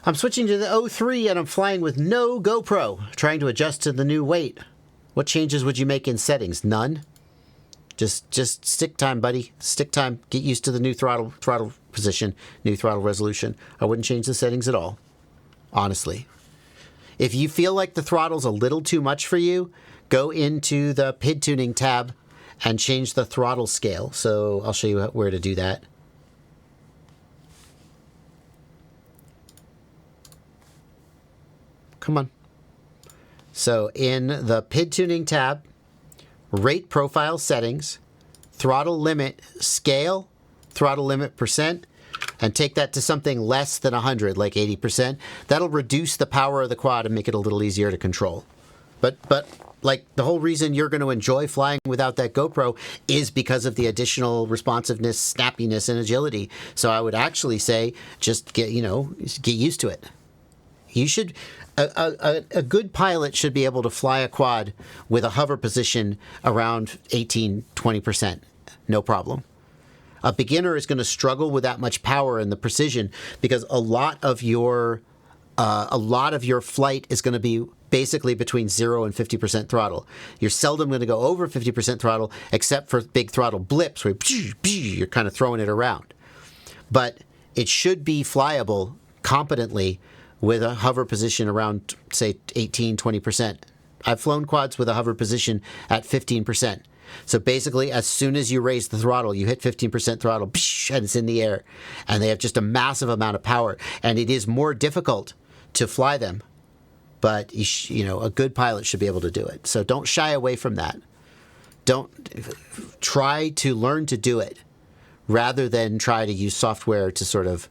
I'm switching to the 03 and I'm flying with no GoPro, trying to adjust to the new weight. What changes would you make in settings? None. Just stick time, buddy. Stick time. Get used to the new throttle position, new throttle resolution. I wouldn't change the settings at all, honestly. If you feel like the throttle's a little too much for you, go into the PID tuning tab and change the throttle scale. So I'll show you where to do that. Come on. So in the PID tuning tab, rate profile settings, throttle limit scale, throttle limit percent, and take that to something less than 100, like 80%. That'll reduce the power of the quad and make it a little easier to control. But like the whole reason you're going to enjoy flying without that GoPro is because of the additional responsiveness, snappiness, and agility. So I would actually say just get used to it. You should. A good pilot should be able to fly a quad with a hover position around 18-20%. No problem. A beginner is going to struggle with that much power and the precision because a lot of your flight is going to be basically between 0 and 50% throttle. You're seldom going to go over 50% throttle except for big throttle blips where you're kind of throwing it around. But it should be flyable competently with a hover position around, say, 18-20%. I've flown quads with a hover position at 15%. So basically, as soon as you raise the throttle, you hit 15% throttle, and it's in the air. And they have just a massive amount of power. And it is more difficult to fly them. But, a good pilot should be able to do it. So don't shy away from that. Don't try to learn to do it rather than try to use software to sort of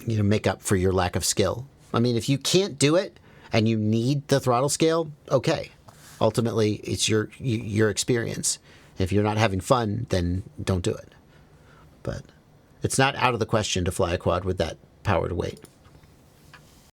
make up for your lack of skill. I mean, if you can't do it and you need the throttle scale, okay. Ultimately, it's your experience. If you're not having fun, then don't do it. But it's not out of the question to fly a quad with that power to weight.